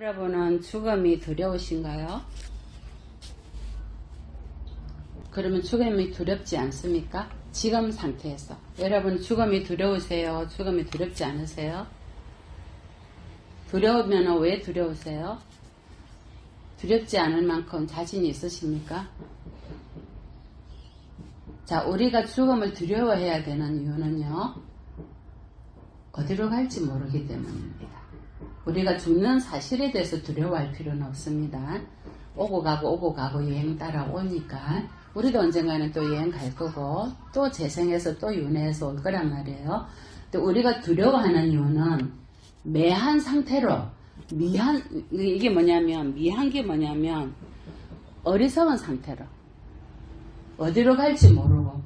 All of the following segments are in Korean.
여러분은 죽음이 두려우신가요? 그러면 죽음이 두렵지 않습니까? 지금 상태에서 여러분 죽음이 두려우세요? 죽음이 두렵지 않으세요? 두려우면 왜 두려우세요? 두렵지 않을 만큼 자신이 있으십니까? 자, 우리가 죽음을 두려워해야 되는 이유는요, 어디로 갈지 모르기 때문입니다. 우리가 죽는 사실에 대해서 두려워할 필요는 없습니다. 오고 가고 여행 따라오니까 우리도 언젠가는 또 여행 갈 거고 또 재생해서 또 윤회해서 올 거란 말이에요. 또 우리가 두려워하는 이유는 매한 상태로 이게 뭐냐면 미한 게 뭐냐면 어리석은 상태로 어디로 갈지 모르고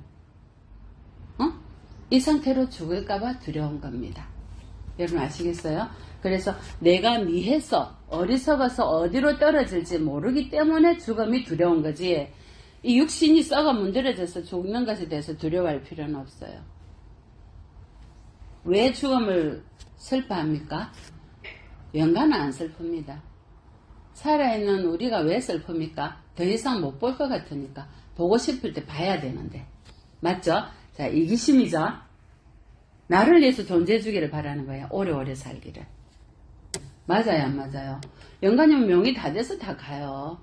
이 상태로 죽을까봐 두려운 겁니다. 여러분 아시겠어요? 그래서 내가 미해서 어리석어서 어디로 떨어질지 모르기 때문에 죽음이 두려운 거지, 이 육신이 썩어 문드러져서 죽는 것에 대해서 두려워할 필요는 없어요. 왜 죽음을 슬퍼합니까? 영가는 안 슬픕니다. 살아있는 우리가 왜 슬픕니까? 더 이상 못 볼 것 같으니까. 보고 싶을 때 봐야 되는데. 맞죠? 자, 이기심이죠? 나를 위해서 존재해주기를 바라는 거예요. 오래오래 살기를. 맞아요, 안 맞아요? 영가님은 명이 다 돼서 다 가요.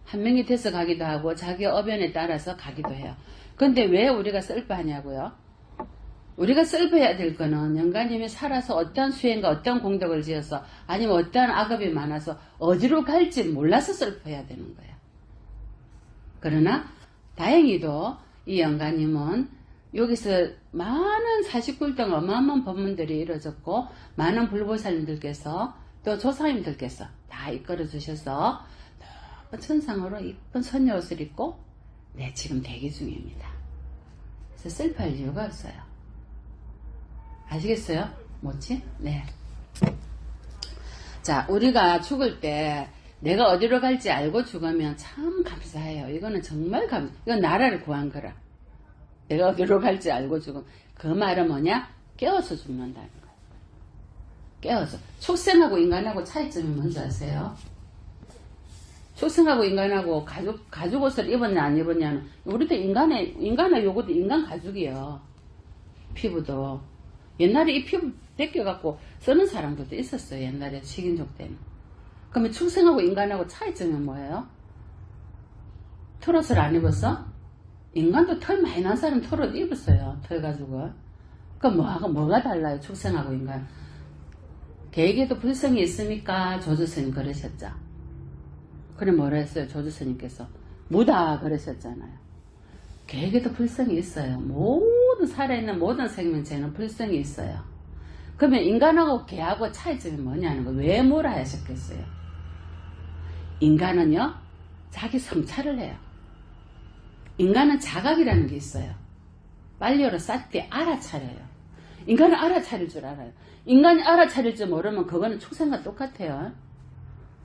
한 명이 돼서 가기도 하고 자기 어변에 따라서 가기도 해요. 근데 왜 우리가 슬퍼하냐고요? 우리가 슬퍼해야 될 거는 영가님이 살아서 어떤 수행과 어떤 공덕을 지어서 아니면 어떤 악업이 많아서 어디로 갈지 몰라서 슬퍼해야 되는 거예요. 그러나 다행히도 이 영가님은 여기서 많은 49등 어마어마한 법문들이 이루어졌고 많은 불보살님들께서 또 조상님들께서 다 이끌어 주셔서 천상으로 이쁜 선녀 옷을 입고 지금 대기 중입니다. 그래서 슬퍼할 이유가 없어요. 아시겠어요? 뭐지? 네. 자, 우리가 죽을 때 내가 어디로 갈지 알고 죽으면 참 감사해요. 이거는 정말 이건 나라를 구한 거라. 내가 어디로 갈지 알고 죽으면 그 말은 뭐냐? 깨워서 죽는다는 거예요. 깨워서. 축생하고 인간하고 차이점이 뭔지 아세요? 축생하고 인간하고 가죽 옷을 입었냐 안 입었냐는, 우리도 인간의 요것도 인간 가죽이에요. 피부도. 옛날에 이 피부 벗겨갖고 쓰는 사람들도 있었어요. 옛날에 식인종 때는. 그러면 축생하고 인간하고 차이점이 뭐예요? 털옷을 안 입었어? 인간도 털 많이 난 사람 털옷 입었어요. 털 가죽을. 그럼 뭐가 달라요? 축생하고 인간. 개에게도 불성이 있습니까? 조주스님 그러셨죠. 그래 뭐라 했어요? 조주스님께서 무다 그러셨잖아요. 개에게도 불성이 있어요. 모든 살아있는 모든 생명체는 불성이 있어요. 그러면 인간하고 개하고 차이점이 뭐냐는 거. 왜 뭐라 하셨겠어요? 인간은요 자기 성찰을 해요. 인간은 자각이라는 게 있어요. 빨리어로 쌌때 알아차려요. 인간은 알아차릴 줄 알아요. 인간이 알아차릴 줄 모르면 그거는 축생과 똑같아요.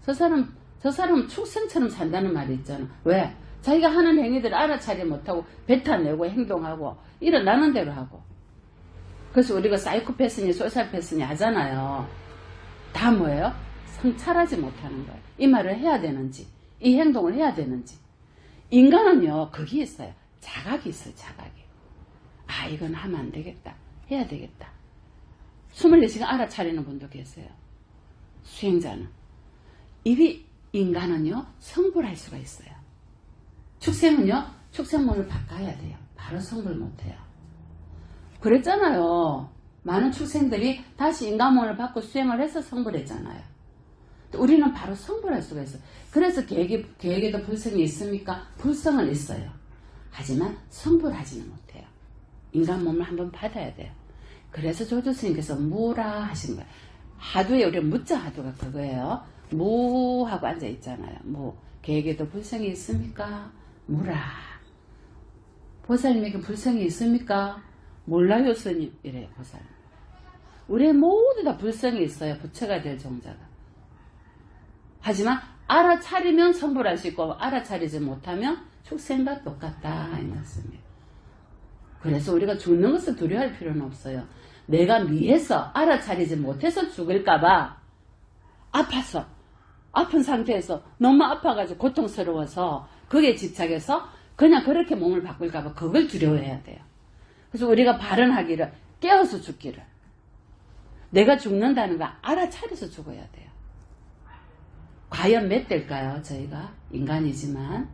저 사람은 축생처럼 산다는 말이 있잖아. 왜? 자기가 하는 행위들을 알아차리 못하고 뱉어내고 행동하고 일어나는 대로 하고. 그래서 우리가 사이코패스니 소셜패스니 하잖아요. 다 뭐예요? 성찰하지 못하는 거예요. 이 말을 해야 되는지, 이 행동을 해야 되는지. 인간은요 거기 있어요. 자각이 있어요. 자각이. 아 이건 하면 안 되겠다. 해야 되겠다. 24시간 알아차리는 분도 계세요. 수행자는. 인간은요 성불할 수가 있어요. 축생은요 축생문을 바꿔야 돼요. 바로 성불 못해요. 그랬잖아요. 많은 축생들이 다시 인간문을 받고 수행을 해서 성불했잖아요. 우리는 바로 성불할 수가 있어요. 그래서 개에게도 불성이 있습니까? 불성은 있어요. 하지만 성불하지는 못해요. 인간 몸을 한번 받아야 돼요. 그래서 조조스님께서 무라 하신 거예요. 하두에 우리 무자 하두가 그거예요. 무하고 앉아 있잖아요. 무. 개에게도 불성이 있습니까? 무라. 보살님에게 불성이 있습니까? 몰라요 스님. 이래요 보살님. 우리 모두 다 불성이 있어요. 부처가 될 종자가. 하지만 알아차리면 성불할 수 있고 알아차리지 못하면 축생과 똑같다 이 말씀이에요. 그래서 우리가 죽는 것을 두려워할 필요는 없어요. 내가 미해서 알아차리지 못해서 죽을까봐 아파서, 아픈 상태에서 너무 아파가지고 고통스러워서 거기에 집착해서 그냥 그렇게 몸을 바꿀까봐 그걸 두려워해야 돼요. 그래서 우리가 발언하기를 깨어서 죽기를, 내가 죽는다는 거 알아차려서 죽어야 돼요. 과연 몇 대일까요? 저희가 인간이지만.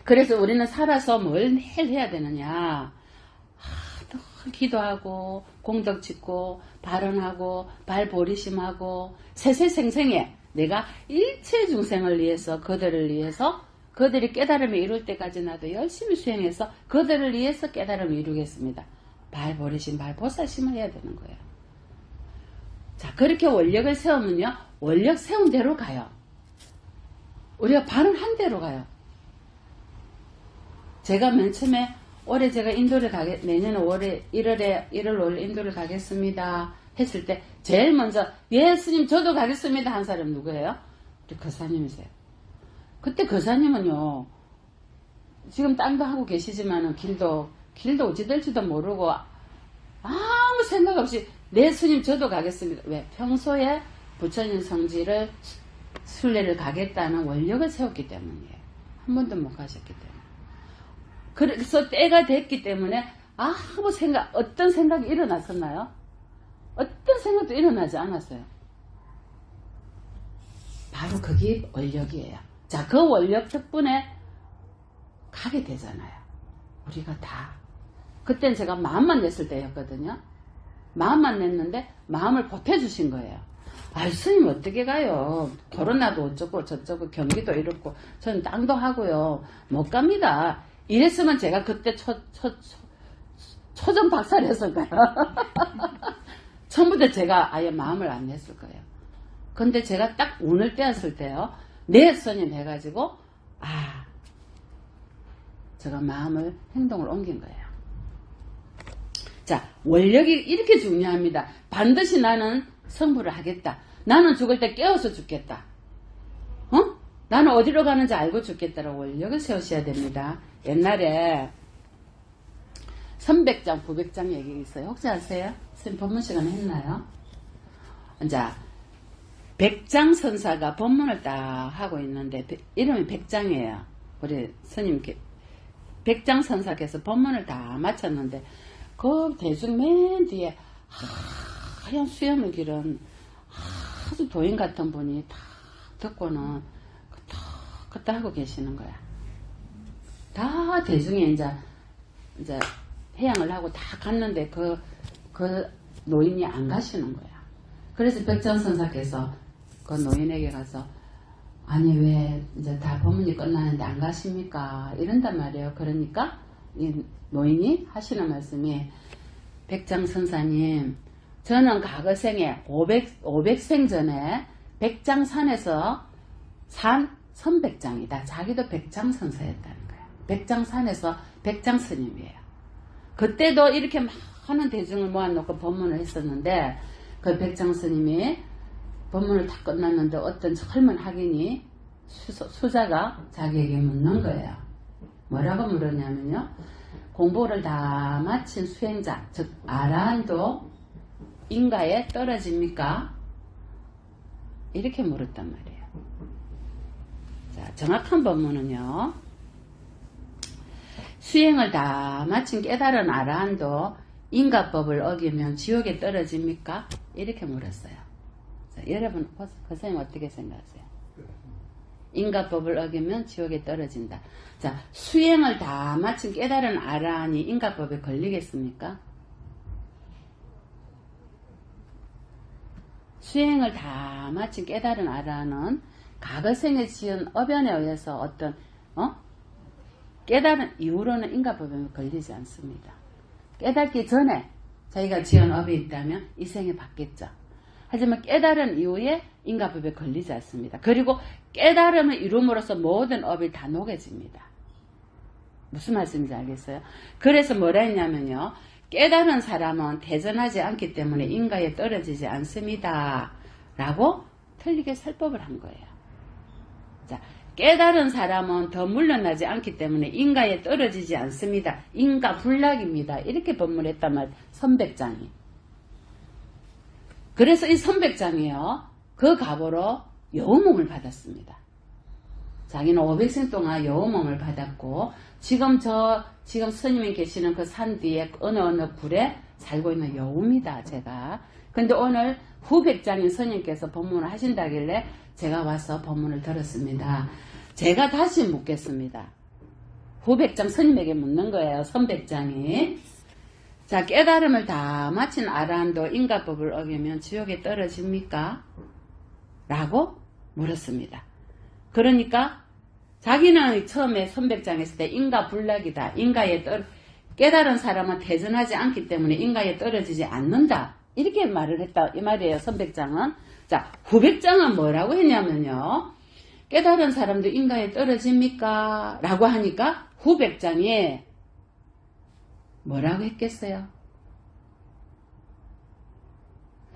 그래서 우리는 살아서 뭘 매일 해야 되느냐, 기도하고 공덕 짓고 발언하고 발보리심하고 세세생생에 내가 일체 중생을 위해서, 그들을 위해서, 그들이 깨달음을 이룰 때까지 나도 열심히 수행해서 그들을 위해서 깨달음을 이루겠습니다. 발보리심, 발보살심을 해야 되는 거예요. 자, 그렇게 원력을 세우면요, 원력 세운 대로 가요. 우리가 발언한 대로 가요. 제가 맨 처음에 올해 제가 인도를 내년 5월에 1월 5일 인도를 가겠습니다 했을 때 제일 먼저 예 스님 저도 가겠습니다 한 사람 누구예요? 우리 거사님이세요. 그때 거사님은요, 지금 땅도 하고 계시지만은 길도 어찌 될지도 모르고 아무 생각 없이 네 스님 저도 가겠습니다. 왜? 평소에 부처님 성지를 순례를 가겠다는 원력을 세웠기 때문이에요. 한 번도 못 가셨기 때문에. 그래서 때가 됐기 때문에 아무 어떤 생각이 일어났었나요? 어떤 생각도 일어나지 않았어요. 바로 그게 원력이에요. 자, 그 원력 덕분에 가게 되잖아요. 우리가 다. 그땐 제가 마음만 냈을 때였거든요. 마음만 냈는데 마음을 보태주신 거예요. 아이, 스님 어떻게 가요? 코로나도 어쩌고 저쩌고 경기도 이렇고 저는 땅도 하고요. 못 갑니다. 이랬으면 제가 그때 초전 박살했을 거예요. 처음부터 제가 아예 마음을 안 냈을 거예요. 근데 제가 딱 운을 떼었을 때요, 네 스님 해가지고 제가 마음을, 행동을 옮긴 거예요. 자, 원력이 이렇게 중요합니다. 반드시 나는 성불을 하겠다. 나는 죽을 때 깨어서 죽겠다. 나는 어디로 가는지 알고 죽겠다라고 원력을 세우셔야 됩니다. 옛날에 선백장, 부백장 얘기 있어요. 혹시 아세요? 선생님 법문 시간에 했나요? 자, 백장선사가 법문을 딱 하고 있는데 이름이 백장이에요. 우리 스님 백장선사께서 법문을 다 마쳤는데 그 대중 맨 뒤에 하얀 수염을 기른 아주 도인 같은 분이 다 듣고는 그따 하고 계시는 거야. 다 대중에 이제 해양을 하고 다 갔는데 그 노인이 안 가시는 거야. 그래서 백전선사께서 그 노인에게 가서 아니 왜 이제 다 법문이 끝나는데 안 가십니까? 이런단 말이에요. 그러니까 이 노인이 하시는 말씀이 백장선사님, 저는 과거생에 500생 전에 백장산에서 산 선백장이다. 자기도 백장선사였다는 거예요. 백장산에서 백장스님이에요. 그때도 이렇게 많은 대중을 모아놓고 법문을 했었는데 그 백장스님이 법문을 다 끝났는데 어떤 젊은 학인이 수자가 자기에게 묻는 거예요. 뭐라고 물었냐면요, 공부를 다 마친 수행자, 즉 아라한도 인가에 떨어집니까? 이렇게 물었단 말이에요. 자, 정확한 법문은요, 수행을 다 마친 깨달은 아라한도 인가법을 어기면 지옥에 떨어집니까? 이렇게 물었어요. 자, 여러분, 그 선생님 어떻게 생각하세요? 인가법을 어기면 지옥에 떨어진다. 자, 수행을 다 마친 깨달은 아라한이 인가법에 걸리겠습니까? 수행을 다 마친 깨달은 아라한은 과거생에 지은 업연에 의해서 어떤 깨달은 이후로는 인가법에 걸리지 않습니다. 깨닫기 전에 자기가 지은 업이 있다면 이 생에 받겠죠. 하지만 깨달은 이후에 인가법에 걸리지 않습니다. 그리고 깨달음을 이룸으로써 모든 업이 다 녹여집니다. 무슨 말씀인지 알겠어요? 그래서 뭐라 했냐면요, 깨달은 사람은 대전하지 않기 때문에 인가에 떨어지지 않습니다 라고 틀리게 설법을 한 거예요. 자, 깨달은 사람은 더 물러나지 않기 때문에 인가에 떨어지지 않습니다. 인가 불락입니다. 이렇게 법문했단 말, 선백장이. 그래서 이 선백장이요, 그 갑으로 여우몸을 받았습니다. 자기는 500생 동안 여우몸을 받았고, 지금 스님이 계시는 그 산 뒤에 어느 굴에 살고 있는 여우입니다, 제가. 근데 오늘 후백장인 스님께서 법문을 하신다길래 제가 와서 법문을 들었습니다. 제가 다시 묻겠습니다. 후백장 스님에게 묻는 거예요, 선백장이. 자, 깨달음을 다 마친 아라한도 인가법을 어기면 지옥에 떨어집니까? 라고 물었습니다. 그러니까 자기는 처음에 선백장에 있을 때 인가 불락이다. 깨달은 사람은 태전하지 않기 때문에 인가에 떨어지지 않는다. 이렇게 말을 했다. 이 말이에요, 선백장은. 자, 후백장은 뭐라고 했냐면요. 깨달은 사람도 인가에 떨어집니까? 라고 하니까 후백장이 뭐라고 했겠어요?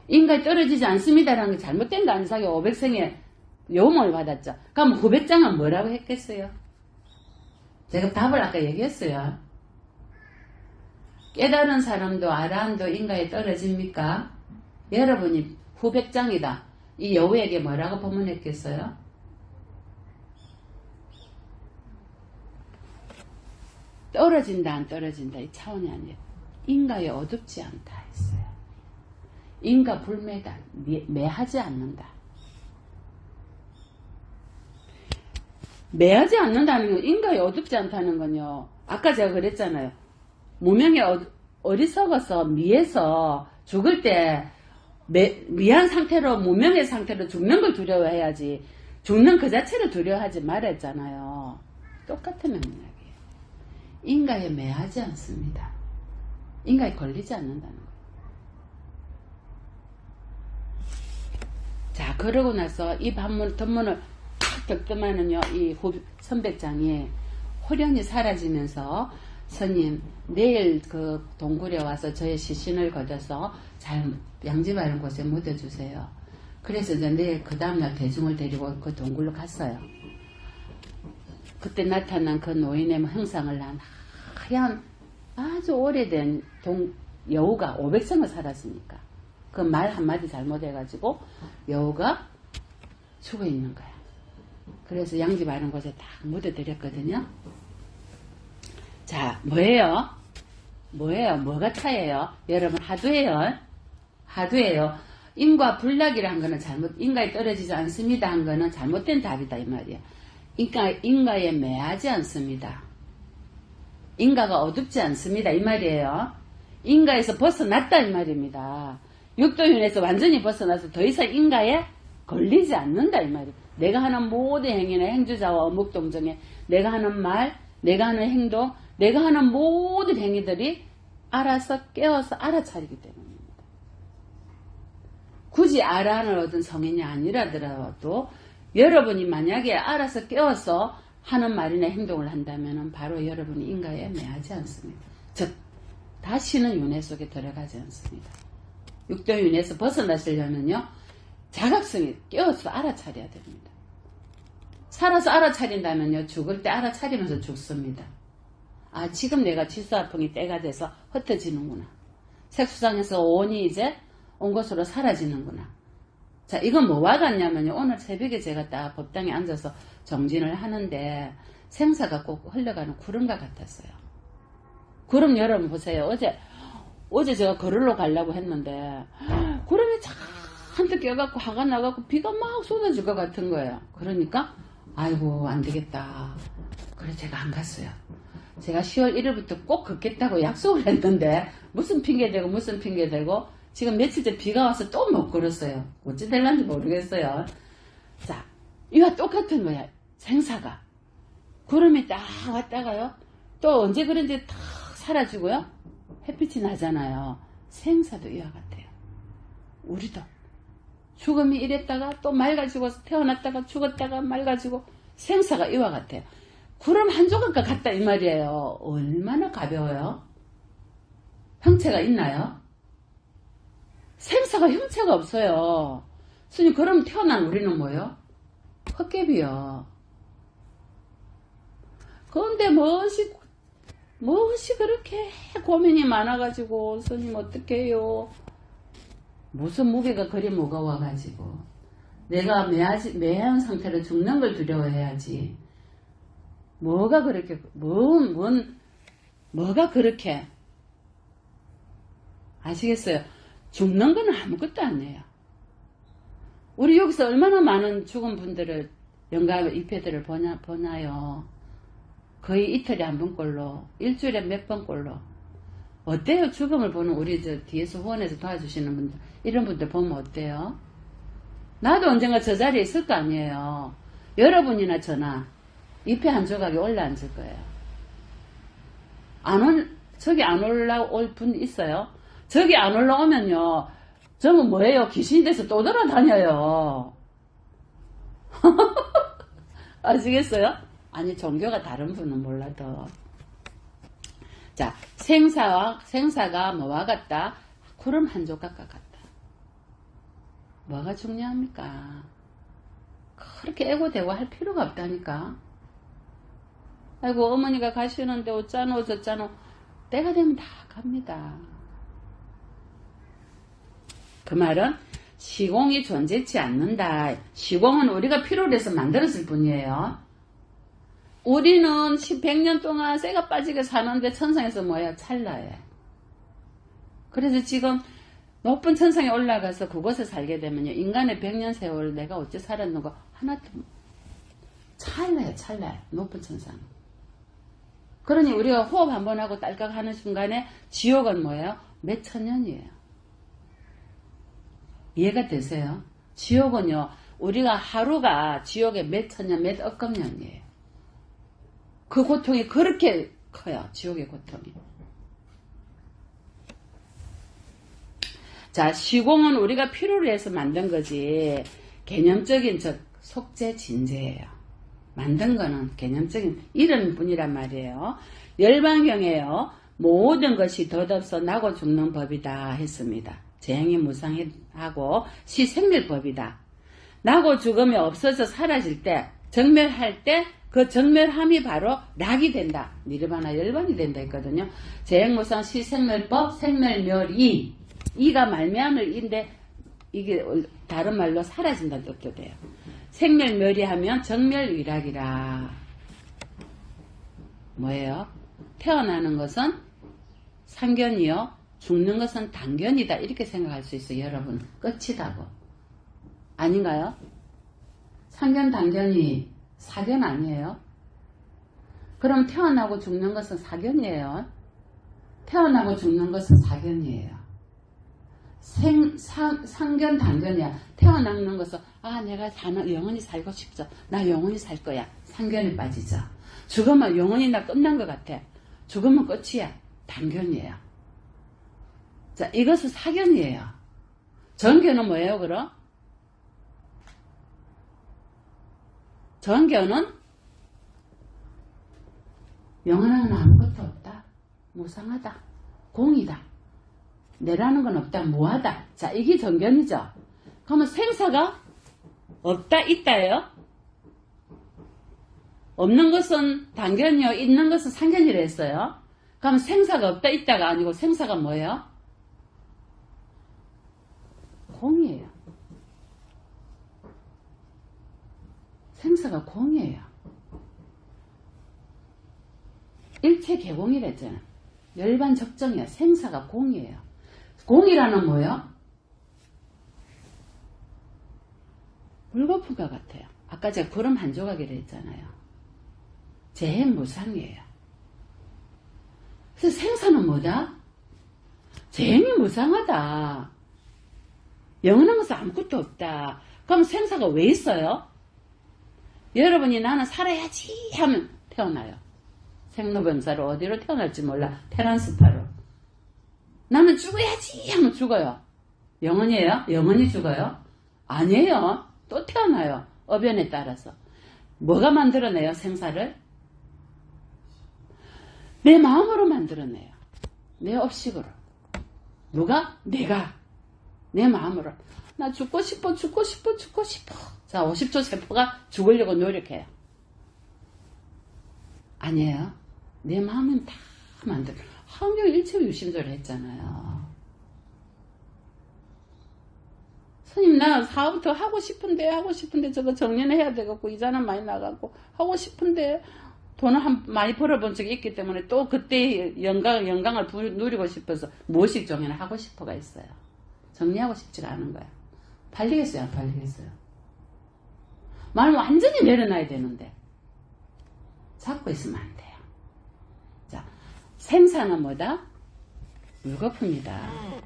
인가에 떨어지지 않습니다라는 게 잘못된 거 아니에요? 자기 500생에 여우몸을 받았죠. 그럼 후백장은 뭐라고 했겠어요? 제가 답을 아까 얘기했어요. 깨달은 사람도 아라한도 인가에 떨어집니까? 여러분이 후백장이다. 이 여우에게 뭐라고 법문했겠어요? 떨어진다 안 떨어진다 이 차원이 아니에요. 인가에 어둡지 않다 했어요. 인가 불매다. 매하지 않는다. 매하지 않는다는 건 인가에 어둡지 않다는 건요. 아까 제가 그랬잖아요. 무명에 어리석어서 미해서 죽을 때 미한 상태로 무명의 상태로 죽는 걸 두려워해야지 죽는 그 자체를 두려워하지 말았잖아요. 똑같은 맥락이에요. 인가에 매하지 않습니다. 인가에 걸리지 않는다는 거예요. 자, 그러고 나서 이 덧문을 탁 겪더만은요, 이 선백장이 호련히 사라지면서 스님, 내일 그 동굴에 와서 저의 시신을 걷어서 잘 양지 바른 곳에 묻어주세요. 그래서 이제 내일 그 다음날 대중을 데리고 그 동굴로 갔어요. 그때 나타난 그 노인의 형상을 난 하얀 아주 오래된 여우가 500생을 살았으니까 그 말 한마디 잘못해가지고 여우가 죽어 있는 거야. 그래서 양지 바른 곳에 딱 묻어드렸거든요. 자, 뭐예요? 뭐가 차예요? 여러분, 하두예요. 인과 불락이란 거는 인가에 떨어지지 않습니다 한 거는 잘못된 답이다 이 말이야. 인가에 매하지 않습니다. 인가가 어둡지 않습니다 이 말이에요. 인가에서 벗어났다 이 말입니다. 육도윤에서 완전히 벗어나서 더 이상 인가에 걸리지 않는다 이 말이에요. 내가 하는 모든 행위나 행주자와 어묵동정에 내가 하는 말, 내가 하는 행동, 내가 하는 모든 행위들이 알아서 깨어서 알아차리기 때문입니다. 굳이 아라한을 얻은 성인이 아니라더라도 여러분이 만약에 알아서 깨어서 하는 말이나 행동을 한다면 바로 여러분이 인가에 매하지 않습니다. 즉 다시는 윤회 속에 들어가지 않습니다. 육도윤회에서 벗어나시려면요, 자각성이 깨어서 알아차려야 됩니다. 살아서 알아차린다면요, 죽을 때 알아차리면서 죽습니다. 아, 지금 내가 치수아풍이 때가 돼서 흩어지는구나. 색수상에서 온이 이제 온 것으로 사라지는구나. 자, 이건 뭐와 같냐면요, 오늘 새벽에 제가 딱 법당에 앉아서 정진을 하는데 생사가 꼭 흘러가는 구름과 같았어요. 구름 여러분 보세요. 어제 제가 거리로 가려고 했는데 구름이 잔뜩 껴갖고 화가 나갖고 비가 막 쏟아질 것 같은 거예요. 그러니까 아이고 안 되겠다. 그래서 제가 안 갔어요. 제가 10월 1일부터 꼭 걷겠다고 약속을 했는데 무슨 핑계대고 지금 며칠째 비가 와서 또 못 걸었어요. 어찌 될란지 모르겠어요. 자, 이와 똑같은 거야. 생사가 구름이 딱 왔다가요 또 언제 그런지 탁 사라지고요 햇빛이 나잖아요. 생사도 이와 같아요. 우리도 죽음이 이랬다가 또 맑아지고 태어났다가 죽었다가 맑아지고 생사가 이와 같아요. 구름 한 조각과 같다 이 말이에요. 얼마나 가벼워요? 형체가 있나요? 생사가 형체가 없어요. 스님, 그럼 태어난 우리는 뭐요? 헛개비요. 그런데 무엇이 그렇게 고민이 많아가지고 스님 어떡해요? 무슨 무게가 그리 무거워가지고 내가 매한 상태로 죽는 걸 두려워해야지. 뭐가 그렇게 뭐가 그렇게 아시겠어요? 죽는 건 아무것도 아니에요. 우리 여기서 얼마나 많은 죽은 분들을 영감 입회들을 보나요? 거의 이틀에 한 번꼴로, 일주일에 몇 번꼴로. 어때요? 죽음을 보는 우리 뒤에서 후원해서 도와주시는 분들, 이런 분들 보면 어때요? 나도 언젠가 저 자리에 있을 거 아니에요. 여러분이나 저나 잎에 한 조각이 올라앉을 거예요. 저기 안 올라올 분 있어요? 저기 안 올라오면요, 저는 뭐예요? 귀신이 돼서 또 돌아다녀요. 아시겠어요? 아니, 종교가 다른 분은 몰라도. 자, 생사가 뭐와 같다? 구름 한 조각과 같다. 뭐가 중요합니까? 그렇게 애고대고 할 필요가 없다니까. 아이고, 어머니가 가시는데 어쩌노 저쩌노. 때가 되면 다 갑니다. 그 말은 시공이 존재치 않는다. 시공은 우리가 필요로 해서 만들었을 뿐이에요. 우리는 100년 동안 쇠가 빠지게 사는데 천상에서 뭐야? 찰나에. 그래서 지금 높은 천상에 올라가서 그곳에 살게 되면요, 인간의 100년 세월 내가 어째 살았는 거 하나도 찰나요. 높은 천상. 그러니 우리가 호흡 한번 하고 딸깍 하는 순간에 지옥은 뭐예요? 몇 천년이에요. 이해가 되세요? 지옥은요, 우리가 하루가 지옥의 몇 천년, 몇 억겁년이에요. 그 고통이 그렇게 커요. 지옥의 고통이. 자, 시공은 우리가 필요로 해서 만든 거지 개념적인 속죄 진죄예요. 만든 거는 개념적인 이름뿐이란 말이에요. 열반경에요, 모든 것이 덧없어 나고 죽는 법이다 했습니다. 재행이 무상하고 시생멸법이다. 나고 죽음이 없어져 사라질 때, 정멸할 때 그 정멸함이 바로 낙이 된다. 니르바나 열반이 된다 했거든요. 재행무상 시생멸법 생멸멸이, 이가 말미암을 인데 이게 다른 말로 사라진다는 뜻도 돼요. 생멸멸이 하면 정멸위락이라. 뭐예요? 태어나는 것은 상견이요, 죽는 것은 당견이다. 이렇게 생각할 수 있어요. 여러분, 끝이다고. 아닌가요? 상견 당견이 사견 아니에요? 그럼 태어나고 죽는 것은 사견이에요. 태어나고 죽는 것은 사견이에요. 상견 당견이야. 태어나는 것은 내가 영원히 살고 싶죠. 나 영원히 살 거야. 상견에 빠지죠. 죽으면 영원히 나 끝난 것 같아. 죽으면 끝이야. 당견이에요. 자, 이것은 사견이에요. 정견은 뭐예요, 그럼? 정견은 영원한 건 아무것도 없다. 무상하다. 공이다. 내라는 건 없다. 무하다. 자, 이게 정견이죠. 그러면 생사가 없다, 있다예요? 없는 것은 당견이요, 있는 것은 상견이라 했어요. 그럼 생사가 없다, 있다가 아니고 생사가 뭐예요? 공이에요. 생사가 공이에요. 일체 개공이랬잖아. 열반 적정이야. 생사가 공이에요. 공이라는 뭐예요? 물거품과 같아요. 아까 제가 구름 한 조각이라 했잖아요. 재행무상이에요. 그래서 생사는 뭐다? 재행이 무상하다. 영원한 것은 아무것도 없다. 그럼 생사가 왜 있어요? 여러분이 나는 살아야지 하면 태어나요. 생로병사로 어디로 태어날지 몰라. 테란스파로. 나는 죽어야지 하면 죽어요. 영원이에요? 영원히 죽어요? 아니에요. 또 태어나요. 어변에 따라서. 뭐가 만들어내요, 생사를? 내 마음으로 만들어내요. 내 업식으로. 누가? 내가. 내 마음으로. 나 죽고 싶어. 자, 50초 세포가 죽으려고 노력해요. 아니에요. 내 마음은 다 만들어. 환경 일체 유심조를 했잖아요. 스님 나 사업 더 하고 싶은데 저거 정리는 해야 되겠고 이자는 많이 나가고 하고 싶은데 돈을 많이 벌어본 적이 있기 때문에 또 그때 영광을 누리고 싶어서 무의식 중에는 하고 싶어가 있어요. 정리하고 싶지가 않은 거야. 팔리겠어요? 안 팔리겠어요? 마음을 완전히 내려놔야 되는데 잡고 있으면 안 돼요. 자, 생사는 뭐다? 물거품이다.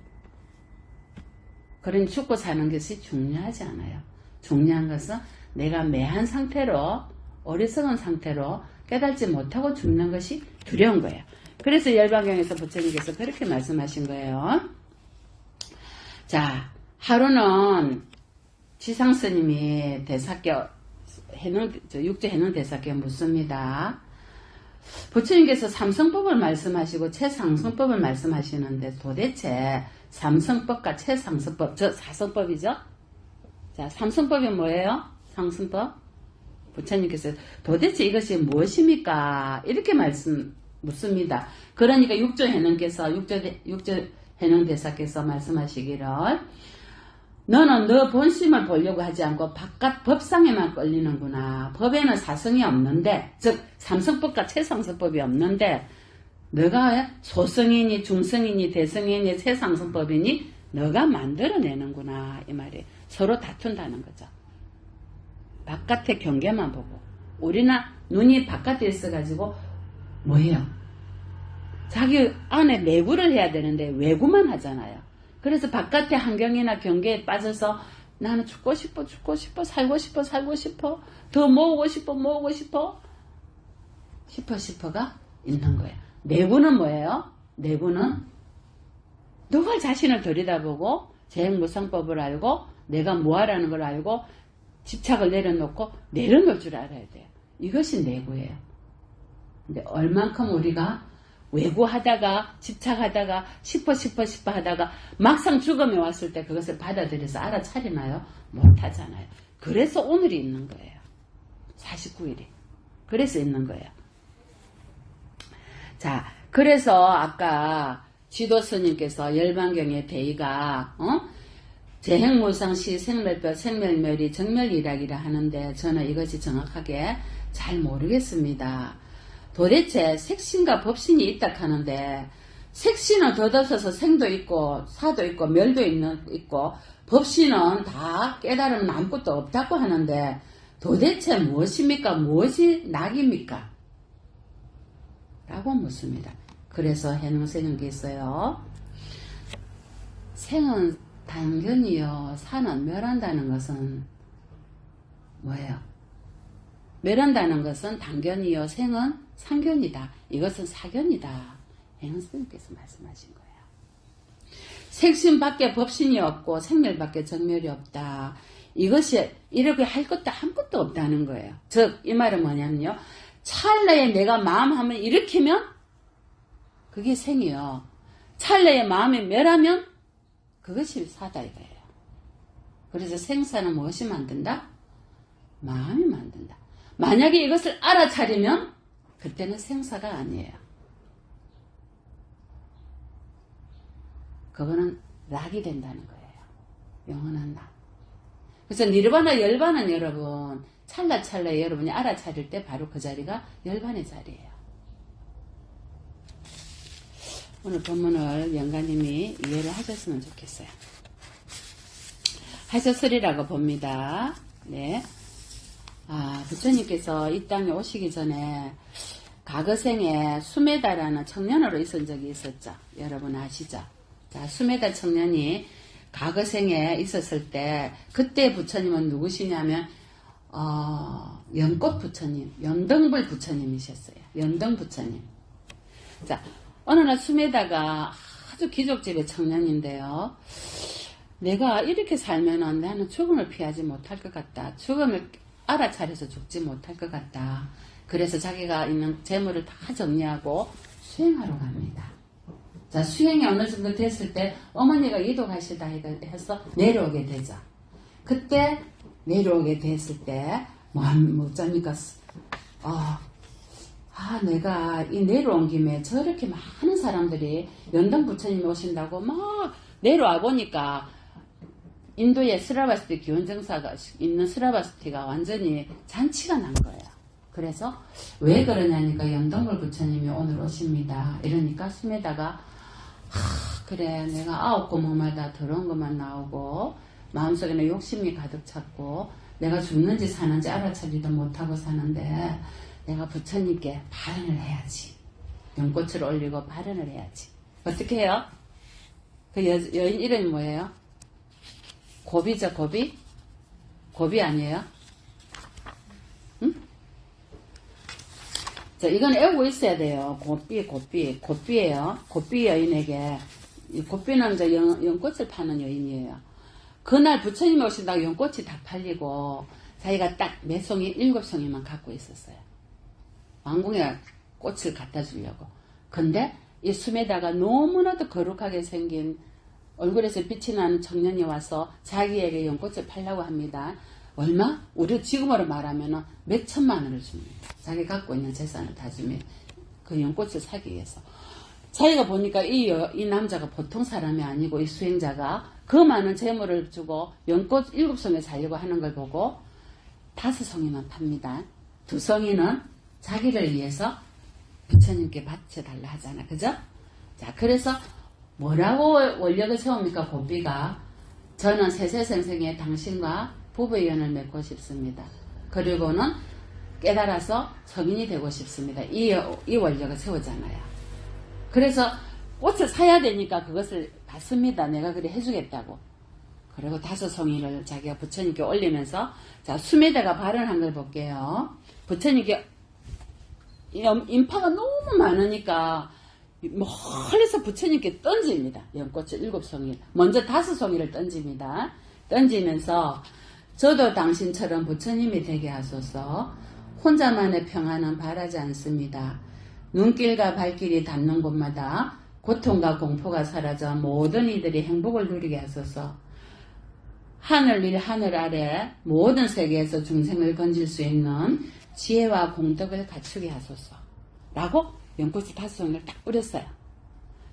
그러니 죽고 사는 것이 중요하지 않아요. 중요한 것은 내가 매한 상태로 어리석은 상태로 깨닫지 못하고 죽는 것이 두려운 거예요. 그래서 열반경에서 부처님께서 그렇게 말씀하신 거예요. 자, 하루는 지상스님이 육조 해능 대사께 묻습니다. 부처님께서 삼성법을 말씀하시고 최상승법을 말씀하시는데 도대체 삼성법과 최상승법, 저 사성법이죠? 자, 삼성법이 뭐예요? 상승법? 부처님께서 도대체 이것이 무엇입니까? 이렇게 묻습니다. 그러니까 육조 해능 대사께서 말씀하시기를 너는 너 본심을 보려고 하지 않고 바깥 법상에만 끌리는구나. 법에는 사성이 없는데, 즉 삼성법과 최상승법이 없는데 너가 소성이니 중성이니 대성이니 최상승법이니 너가 만들어내는구나. 이 말이 서로 다툰다는 거죠. 바깥의 경계만 보고 우리는 눈이 바깥에 있어가지고 뭐예요? 자기 안에 내구를 해야 되는데 외구만 하잖아요. 그래서 바깥의 환경이나 경계에 빠져서 나는 죽고 싶어, 살고 싶어, 더 모으고 싶어가 있는 거예요. 내구는 뭐예요? 내구는 누가 자신을 들여다보고 재행무상법을 알고 내가 뭐하라는 걸 알고 집착을 내려놓을 줄 알아야 돼요. 이것이 내구예요. 근데 얼만큼 우리가 외구하다가 집착하다가 싶어 하다가 막상 죽음에 왔을 때 그것을 받아들여서 알아차리나요? 못하잖아요. 그래서 오늘이 있는 거예요. 49일이. 그래서 있는 거예요. 자, 그래서 아까 지도스님께서 열반경의 대의가 재행무상시 생멸별 생멸멸이 정멸이락이라 하는데 저는 이것이 정확하게 잘 모르겠습니다. 도대체 색신과 법신이 있다 하는데 색신은 덧없어서 생도 있고 사도 있고 멸도 있고 법신은 다 깨달으면 아무것도 없다고 하는데 도대체 무엇입니까? 무엇이 낙입니까? 라고 묻습니다. 그래서 해능스님께서요. 생은 당견이요. 사는 멸한다는 것은 뭐예요? 멸한다는 것은 당견이요. 생은 상견이다. 이것은 사견이다. 해능스님께서 말씀하신 거예요. 색신밖에 법신이 없고 생멸밖에 정멸이 없다. 이것이 이렇게 할 것도 아무것도 없다는 거예요. 즉 이 말은 뭐냐면요. 찰나에 내가 마음 한번 일으키면 그게 생이요. 찰나에 마음이 멸하면 그것이 사다 이거예요. 그래서 생사는 무엇이 만든다? 마음이 만든다. 만약에 이것을 알아차리면 그때는 생사가 아니에요. 그거는 락이 된다는 거예요. 영원한 락. 그래서 니르바나 열반은 여러분 찰나찰나에 여러분이 알아차릴 때 바로 그 자리가 열반의 자리예요. 오늘 본문을 영가님이 이해를 하셨으면 좋겠어요. 하셨으리라고 봅니다. 네. 부처님께서 이 땅에 오시기 전에 과거생에 수메다라는 청년으로 있은 적이 있었죠. 여러분 아시죠? 자, 수메다 청년이 과거생에 있었을 때 그때 부처님은 누구시냐면 연꽃 부처님, 연등불 부처님이셨어요. 연등 부처님. 자, 어느 날 수메다가 아주 귀족집의 청년인데요. 내가 이렇게 살면은 나는 죽음을 피하지 못할 것 같다. 죽음을 알아차려서 죽지 못할 것 같다. 그래서 자기가 있는 재물을 다 정리하고 수행하러 갑니다. 자, 수행이 어느 정도 됐을 때 어머니가 이도가시다 해서 내려오게 되죠. 그때 내려오게 됐을 때 뭐합니까? 내가 이 내려온 김에 저렇게 많은 사람들이 연등 부처님이 오신다고 막 내려와 보니까 인도의 스라바스티 기원정사가 있는 스라바스티가 완전히 잔치가 난 거예요. 그래서 왜 그러냐니까 연동굴 부처님이 오늘 오십니다. 이러니까 숨에다가 그래 내가 9구멍마다 더러운 것만 나오고 마음속에는 욕심이 가득 찼고 내가 죽는지 사는지 알아차리도 못하고 사는데 내가 부처님께 발언을 해야지. 연꽃을 올리고 발언을 해야지. 어떻게 해요? 그 여인 이름이 뭐예요? 고비죠, 고비? 고비 아니에요? 응? 자, 이건 외우고 있어야 돼요. 고비예요. 고비 여인에게. 이 고비는 이제 연꽃을 파는 여인이에요. 그날 부처님이 오신다고 연꽃이 다 팔리고 자기가 딱 몇 송이, 7송이만 갖고 있었어요. 왕궁에 꽃을 갖다 주려고. 근데 이 숨에다가 너무나도 거룩하게 생긴 얼굴에서 빛이 나는 청년이 와서 자기에게 연꽃을 팔려고 합니다. 얼마? 우리 지금으로 말하면 몇 천만 원을 줍니다. 자기 갖고 있는 재산을 다 주면 그 연꽃을 사기 위해서. 자기가 보니까 이 남자가 보통 사람이 아니고 이 수행자가 그 많은 재물을 주고 연꽃 7송에 살려고 하는 걸 보고 5송이만 팝니다. 2송이는 자기를 위해서 부처님께 바쳐달라 하잖아. 그죠? 자, 그래서 뭐라고 원력을 세웁니까? 고비가 저는 세세생생에 당신과 부부연을 맺고 싶습니다. 그리고는 깨달아서 성인이 되고 싶습니다. 이 원력을 세우잖아요. 그래서 꽃을 사야 되니까 그것을 받습니다. 내가 그래 해주겠다고. 그리고 5송이를 자기가 부처님께 올리면서 자 숨에다가 발언한 걸 볼게요. 부처님께 인파가 너무 많으니까 멀리서 부처님께 던집니다. 연꽃을 7송이. 먼저 5송이를 던집니다. 던지면서 저도 당신처럼 부처님이 되게 하소서. 혼자만의 평안은 바라지 않습니다. 눈길과 발길이 닿는 곳마다 고통과 공포가 사라져 모든 이들이 행복을 누리게 하소서. 하늘 위 하늘 아래 모든 세계에서 중생을 건질 수 있는 지혜와 공덕을 갖추게 하소서. 라고 연꽃이 5송이를 딱 뿌렸어요.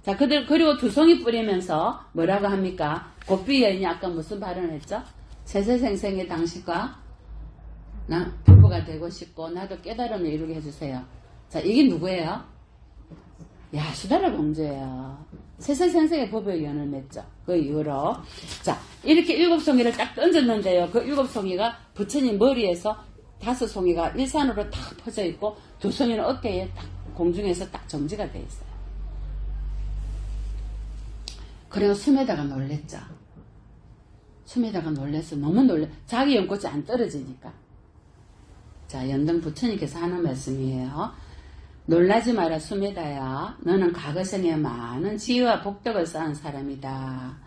자, 그리고 2송이 뿌리면서 뭐라고 합니까? 고비 여인이 아까 무슨 발언을 했죠? 세세생생의 당신과 나 부부가 되고 싶고 나도 깨달음을 이루게 해주세요. 자, 이게 누구예요? 야수다라 공주예요. 세세생생의 부부의 연을 맺죠. 그 이후로. 자, 이렇게 7송이를 딱 던졌는데요. 그 7송이가 부처님 머리에서 5송이가 일산으로 딱 퍼져 있고 2송이는 어깨에 딱 공중에서 딱 정지가 돼 있어요. 그리고 숨에다가 놀랬죠. 숨에다가 놀래서 너무 자기 연꽃이 안 떨어지니까. 자, 연등 부처님께서 하는 말씀이에요. 놀라지 마라 숨에다야. 너는 과거생에 많은 지혜와 복덕을 쌓은 사람이다.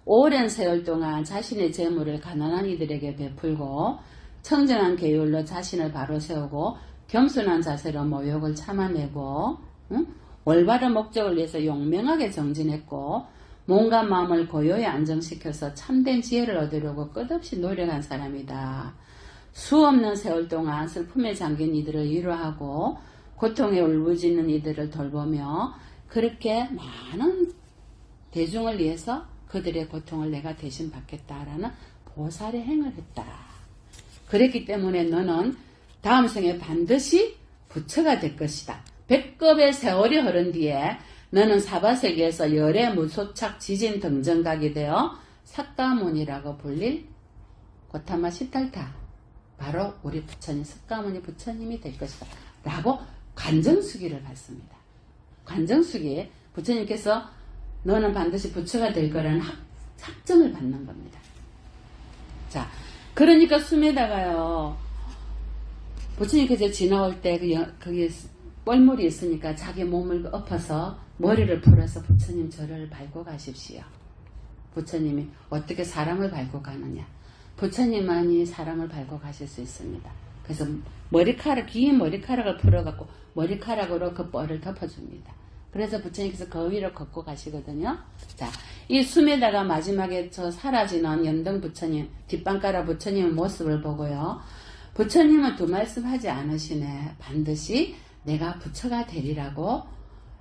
오랜 세월 동안 자신의 재물을 가난한 이들에게 베풀고 청정한 계율로 자신을 바로 세우고 겸손한 자세로 모욕을 참아내고 올바른 목적을 위해서 용맹하게 정진했고 몸과 마음을 고요히 안정시켜서 참된 지혜를 얻으려고 끝없이 노력한 사람이다. 수없는 세월 동안 슬픔에 잠긴 이들을 위로하고 고통에 울부짖는 이들을 돌보며 그렇게 많은 대중을 위해서 그들의 고통을 내가 대신 받겠다라는 보살의 행을 했다. 그랬기 때문에 너는 다음 생에 반드시 부처가 될 것이다. 100급의 세월이 흐른 뒤에 너는 사바세계에서 열의 무소착 지진 등정각이 되어 삭가모니라고 불릴 고타마 시탈타 바로 우리 부처님 삭가모니 부처님이 될 것이다. 라고 관정수기를 받습니다. 관정수기에 부처님께서 너는 반드시 부처가 될 거라는 확정을 받는 겁니다. 자, 그러니까 숨에다가요. 부처님께서 지나올 때 거기에 뻘물이 있으니까 자기 몸을 엎어서 머리를 풀어서 부처님 저를 밟고 가십시오. 부처님이 어떻게 사람을 밟고 가느냐. 부처님만이 사람을 밟고 가실 수 있습니다. 그래서 긴 머리카락을 풀어갖고 머리카락으로 그 뻘을 덮어줍니다. 그래서 부처님께서 그 위로 걷고 가시거든요. 자, 이 숨에다가 마지막에 저 사라지는 연등 부처님, 뒷방가라 부처님의 모습을 보고요. 부처님은 두 말씀 하지 않으시네. 반드시 내가 부처가 되리라고,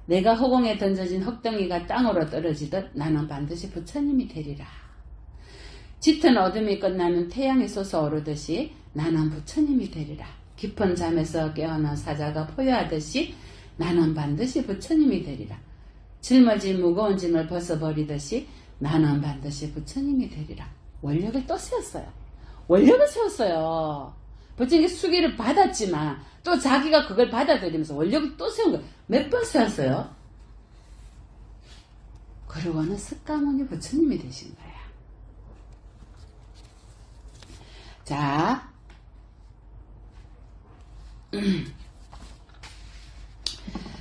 내가 허공에 던져진 흙덩이가 땅으로 떨어지듯 나는 반드시 부처님이 되리라. 짙은 어둠이 끝나면 태양이 솟아오르듯이 나는 부처님이 되리라. 깊은 잠에서 깨어난 사자가 포효하듯이 나는 반드시 부처님이 되리라. 짊어진 무거운 짐을 벗어버리듯이 나는 반드시 부처님이 되리라. 원력을 또 세웠어요. 원력을 세웠어요. 부처님이 수기를 받았지만 또 자기가 그걸 받아들이면서 원력을 또 세운 거예요. 몇 번 세웠어요? 그러고는 석가모니 부처님이 되신 거예요. 자,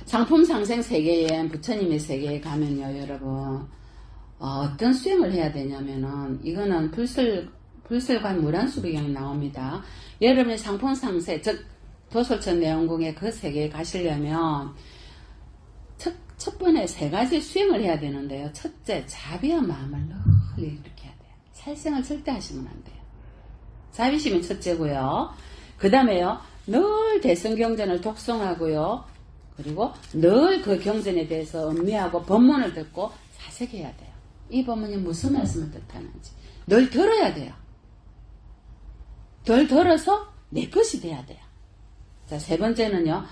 상품상생 세계에 부처님의 세계에 가면요, 여러분 어떤 수행을 해야 되냐면은 이거는 불설관 무란수비경에 나옵니다. 여러분의 상품상세 즉 도솔천 내원궁의 그 세계에 가시려면 첫 번에 세 가지 수행을 해야 되는데요. 첫째, 자비와 마음을 늘 이렇게 해야 돼요. 살생을 절대 하시면 안 돼요. 자비심이 첫째고요. 그 다음에요, 늘 대승경전을 독송하고요. 그리고 늘 그 경전에 대해서 음미하고 법문을 듣고 사색해야 돼요. 이 법문이 무슨 말씀을 뜻하는지 늘 들어야 돼요. 늘 들어서 내 것이 돼야 돼요. 자, 세 번째는요,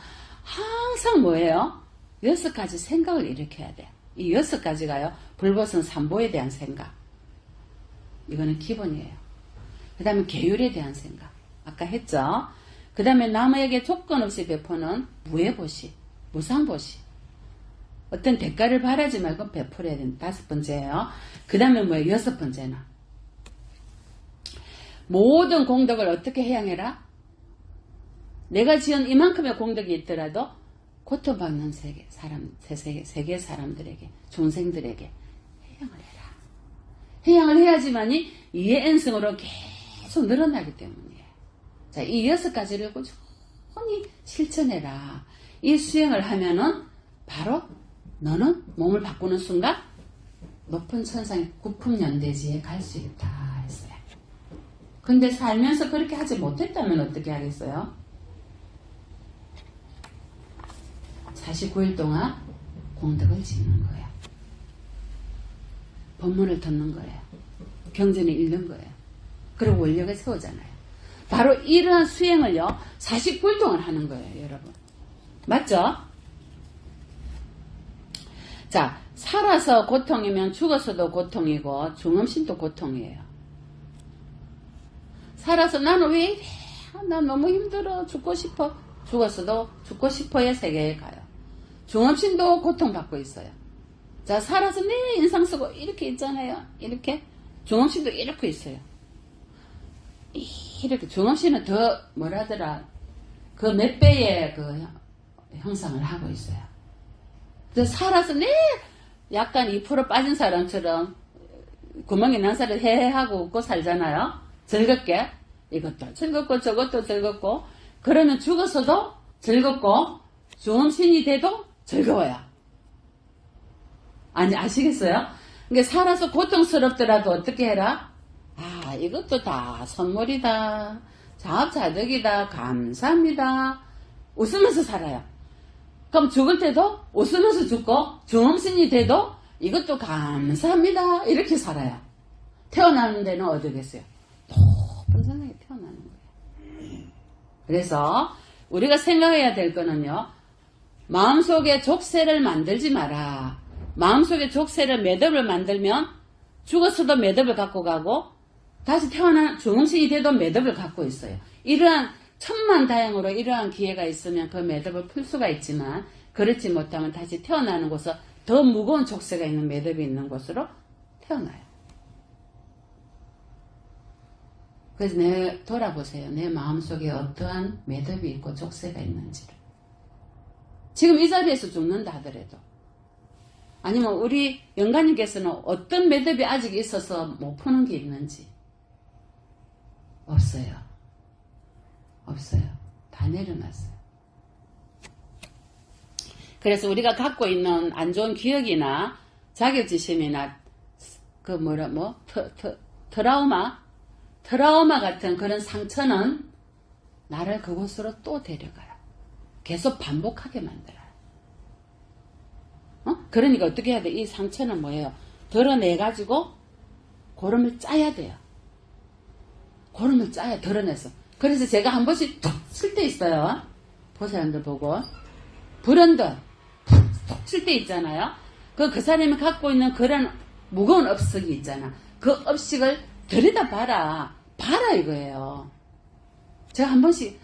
항상 뭐예요? 6가지 생각을 일으켜야 돼요. 이 6가지가요, 불보선 삼보에 대한 생각. 이거는 기본이에요. 그 다음에 계율에 대한 생각. 아까 했죠? 그 다음에 남에게 조건 없이 베푸는 무해보시, 무상보시. 어떤 대가를 바라지 말고 베풀어야 된다. 5번째예요. 그 다음에 뭐예요? 6번째는 모든 공덕을 어떻게 해양해라? 내가 지은 이만큼의 공덕이 있더라도 고통받는 세계 사람들에게, 중생들에게 해양을 해라. 해양을 해야지만이 이해엔승으로 계속 늘어나기 때문이에요. 자, 이 6가지를 꾸준히 실천해라. 이 수행을 하면은 바로 너는 몸을 바꾸는 순간 높은 천상의 구품연대지에 갈 수 있다 했어요. 근데 살면서 그렇게 하지 못했다면 어떻게 하겠어요? 49일 동안 공덕을 짓는 거예요. 법문을 듣는 거예요. 경전을 읽는 거예요. 그리고 원력을 세우잖아요. 바로 이러한 수행을요, 49일 동안 하는 거예요, 여러분. 맞죠? 자, 살아서 고통이면 죽어서도 고통이고 중음신도 고통이에요. 살아서 나는 왜 이래? 나 너무 힘들어. 죽고 싶어. 죽었어도 죽고 싶어의 세계에 가요. 중음신도 고통받고 있어요. 자, 살아서 내 인상 쓰고 이렇게 있잖아요. 이렇게. 중음신도 이렇게 있어요. 이렇게. 중음신은 더 뭐라더라. 그 몇 배의 그 형상을 하고 있어요. 그래서 살아서 내 약간 2% 빠진 사람처럼 구멍이 난 살을 해하고 웃고 살잖아요. 즐겁게. 이것도 즐겁고 저것도 즐겁고. 그러면 죽어서도 즐겁고 중음신이 돼도 즐거워요. 아니, 아시겠어요? 그러니까 살아서 고통스럽더라도 어떻게 해라? 아, 이것도 다 선물이다. 자업자득이다. 감사합니다. 웃으면서 살아요. 그럼 죽을 때도 웃으면서 죽고 중음신이 돼도 이것도 감사합니다. 이렇게 살아요. 태어나는 데는 어디겠어요? 높은 세상에 태어나는 거예요. 그래서 우리가 생각해야 될 거는요, 마음속에 족쇄를 만들지 마라. 마음속에 족쇄를 매듭을 만들면 죽었어도 매듭을 갖고 가고 다시 태어난 중음신이 돼도 매듭을 갖고 있어요. 이러한 천만다행으로 이러한 기회가 있으면 그 매듭을 풀 수가 있지만 그렇지 못하면 다시 태어나는 곳에서 더 무거운 족쇄가 있는 매듭이 있는 곳으로 태어나요. 그래서 돌아보세요. 내 마음속에 어떠한 매듭이 있고 족쇄가 있는지를. 지금 이 자리에서 죽는다 하더라도, 아니면 우리 영가님께서는 어떤 매듭이 아직 있어서 못 푸는 게 있는지. 없어요. 없어요. 다 내려놨어요. 그래서 우리가 갖고 있는 안 좋은 기억이나 자격지심이나 그 트라우마 같은 그런 상처는 나를 그곳으로 또 데려가요. 계속 반복하게 만들어요. 그러니까 어떻게 해야 돼? 이 상처는 뭐예요? 드러내가지고 고름을 짜야 돼요. 그러면 짜야 드러내서. 그래서 제가 한 번씩 툭 칠 때 있어요. 보살님들 보고. 불현듯 툭 칠 때 있잖아요. 그 사람이 갖고 있는 그런 무거운 업석이 있잖아. 그 업식을 들여다봐라. 봐라 이거예요. 제가 한 번씩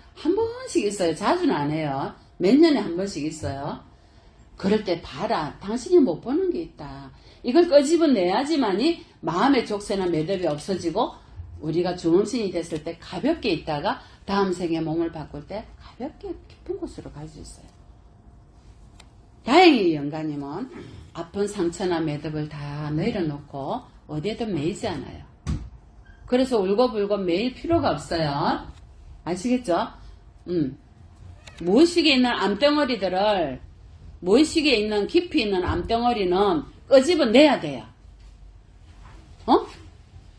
있어요. 자주는 안 해요. 몇 년에 한 번씩 있어요. 그럴 때 봐라. 당신이 못 보는 게 있다. 이걸 끄집어내야지만이 마음의 족쇄나 매듭이 없어지고 우리가 중음신이 됐을 때 가볍게 있다가 다음 생에 몸을 바꿀 때 가볍게 깊은 곳으로 갈 수 있어요. 다행히 영가님은 아픈 상처나 매듭을 다 내려놓고 어디에도 매이지 않아요. 그래서 울고불고 매일 필요가 없어요. 아시겠죠? 무의식에 있는 암덩어리들을 무의식에 있는 깊이 있는 암덩어리는 끄집어내야 돼요.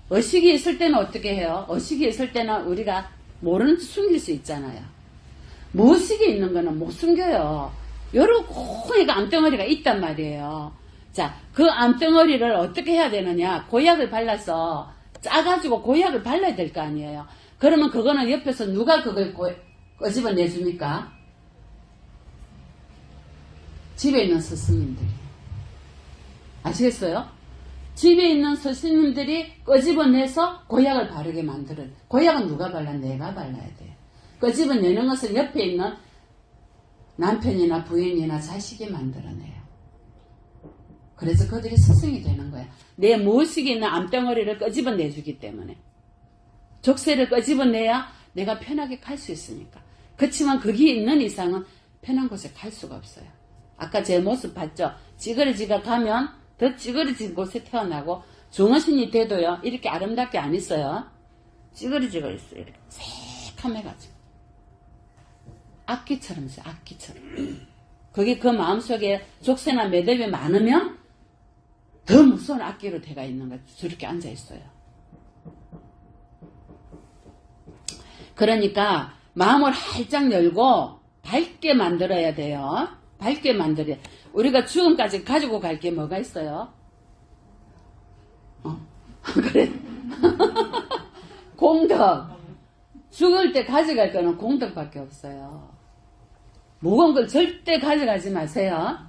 의식이 있을 때는 어떻게 해요? 의식이 있을 때는 우리가 모르는 듯 숨길 수 있잖아요. 무의식에 있는 거는 못 숨겨요. 여러 고이가 암덩어리가 있단 말이에요. 자, 그 암덩어리를 어떻게 해야 되느냐? 고약을 발라서 짜가지고 고약을 발라야 될 거 아니에요. 그러면 그거는 옆에서 누가 그걸 끄집어내줍니까? 집에 있는 스승님들이. 아시겠어요? 집에 있는 스승님들이 끄집어내서 고약을 바르게 만들어요. 고약은 누가 발라? 내가 발라야 돼요. 끄집어내는 것은 옆에 있는 남편이나 부인이나 자식이 만들어내요. 그래서 그들이 스승이 되는 거야. 내 무의식에 있는 암덩어리를 끄집어내주기 때문에. 족쇄를 끄집어내야 내가 편하게 갈 수 있으니까. 그렇지만 거기에 있는 이상은 편한 곳에 갈 수가 없어요. 아까 제 모습 봤죠? 찌그러지가 가면 더 찌그러진 곳에 태어나고 중어신이 돼도요. 이렇게 아름답게 안 있어요. 찌그러지가 있어요. 이렇게 새카매가지고. 악기처럼 있어요. 악기처럼. 그게 그 마음속에 족쇄나 매듭이 많으면 더 무서운 악기로 돼가 있는 거죠. 저렇게 앉아있어요. 그러니까 마음을 활짝 열고 밝게 만들어야 돼요. 밝게 만들어야. 우리가 죽음까지 가지고 갈 게 뭐가 있어요? 그래. 공덕. 죽을 때 가져갈 거는 공덕밖에 없어요. 무거운 걸 절대 가져가지 마세요.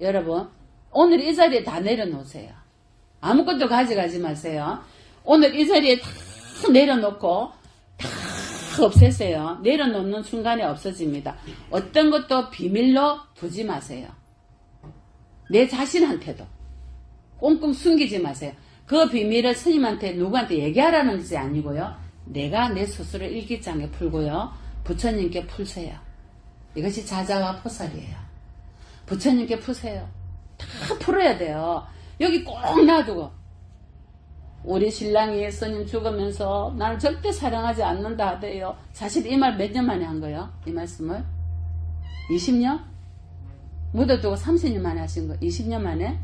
여러분, 오늘 이 자리에 다 내려놓으세요. 아무것도 가져가지 마세요. 오늘 이 자리에 다 내려놓고 다 없애세요. 내려놓는 순간에 없어집니다. 어떤 것도 비밀로 두지 마세요. 내 자신한테도 꽁꽁 숨기지 마세요. 그 비밀을 스님한테 누구한테 얘기하라는 것이 아니고요. 내가 내 스스로 일기장에 풀고요. 부처님께 풀세요. 이것이 자자와 포살이에요. 부처님께 푸세요. 다 풀어야 돼요. 여기 꼭 놔두고 우리 신랑이 스님 죽으면서 나를 절대 사랑하지 않는다 하대요. 사실 이 말 몇 년 만에 한 거예요? 이 말씀을? 20년? 묻어두고 30년 만에 하신 거 20년 만에?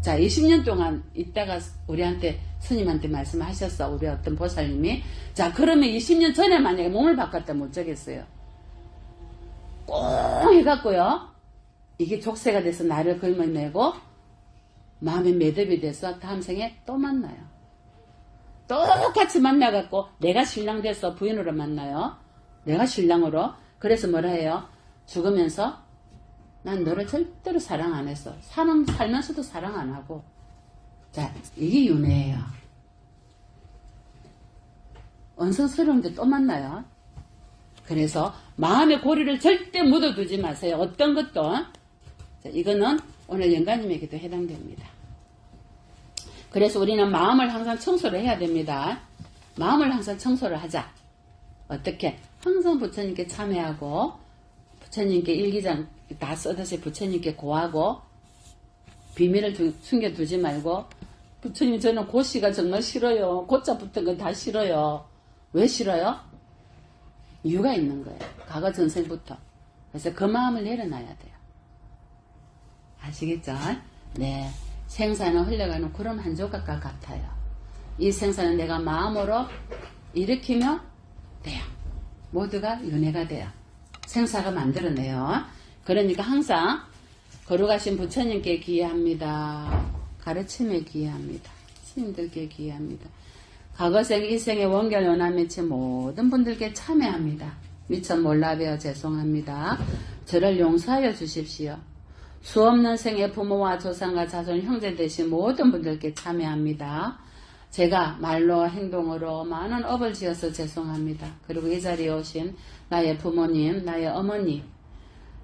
자, 20년 동안 있다가 우리한테 스님한테 말씀하셨어. 우리 어떤 보살님이. 자, 그러면 20년 전에 만약에 몸을 바꿨다면 어쩌겠어요? 꼭 해갖고요. 이게 족쇄가 돼서 나를 걸머내고 마음의 매듭이 돼서 다음 생에 또 만나요. 똑같이 만나갖고 내가 신랑 돼서 부인으로 만나요. 내가 신랑으로. 그래서 뭐라 해요? 죽으면서 난 너를 절대로 사랑 안 했어. 살면서도 사랑 안 하고. 자, 이게 윤회예요. 언성스러운데 또 만나요. 그래서 마음의 고리를 절대 묻어두지 마세요. 어떤 것도. 자, 이거는 오늘 영가님에게도 해당됩니다. 그래서 우리는 마음을 항상 청소를 해야 됩니다. 마음을 항상 청소를 하자. 어떻게? 항상 부처님께 참회하고 부처님께 일기장 다 써듯이 부처님께 고하고 비밀을 숨겨두지 말고 부처님 저는 고시가 정말 싫어요. 고자 붙은 건 다 싫어요. 왜 싫어요? 이유가 있는 거예요. 과거 전생부터. 그래서 그 마음을 내려놔야 돼요. 아시겠죠? 네. 생사는 흘러가는 구름 한 조각과 같아요. 이 생사는 내가 마음으로 일으키면 돼요. 모두가 윤회가 돼요. 생사가 만들어내요. 그러니까 항상 거룩하신 부처님께 기회합니다. 가르침에 기회합니다. 스님들께 기회합니다. 과거생 일생의 원결 원한 미친 모든 분들께 참여합니다. 미처 몰라뵈어 죄송합니다. 저를 용서하여 주십시오. 수없는 생의 부모와 조상과 자손 형제 되신 모든 분들께 참여합니다. 제가 말로 행동으로 많은 업을 지어서 죄송합니다. 그리고 이 자리에 오신 나의 부모님, 나의 어머니,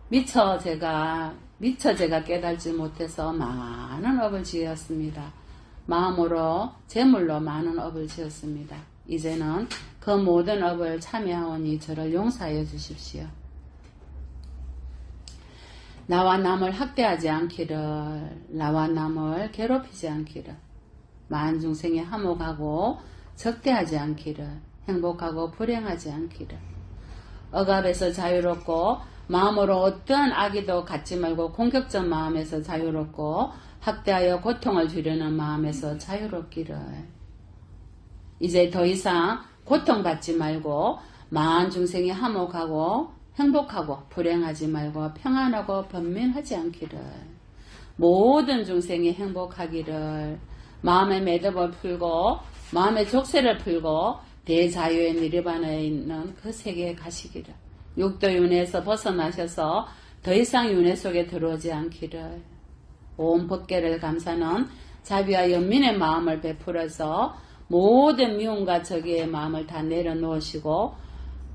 미처 제가 깨달지 못해서 많은 업을 지었습니다. 마음으로, 재물로 많은 업을 지었습니다. 이제는 그 모든 업을 참여하오니 저를 용서하여 주십시오. 나와 남을 학대하지 않기를, 나와 남을 괴롭히지 않기를, 만중생에 화목하고 적대하지 않기를, 행복하고 불행하지 않기를, 억압에서 자유롭고 마음으로 어떠한 악의도 갖지 말고 공격적 마음에서 자유롭고 학대하여 고통을 주려는 마음에서 자유롭기를, 이제 더 이상 고통받지 말고 만중생이 화목하고 행복하고 불행하지 말고 평안하고 번민하지 않기를, 모든 중생이 행복하기를, 마음의 매듭을 풀고 마음의 족쇄를 풀고 대자유의 니르바나에 있는 그 세계에 가시기를, 육도 윤회에서 벗어나셔서 더 이상 윤회 속에 들어오지 않기를, 온 법계를 감사는 자비와 연민의 마음을 베풀어서 모든 미움과 적의의 마음을 다 내려놓으시고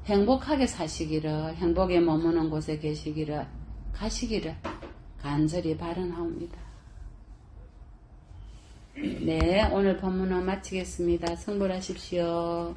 행복하게 사시기를, 행복에 머무는 곳에 계시기를, 가시기를 간절히 바라옵니다. 네, 오늘 법문은 마치겠습니다. 성불하십시오.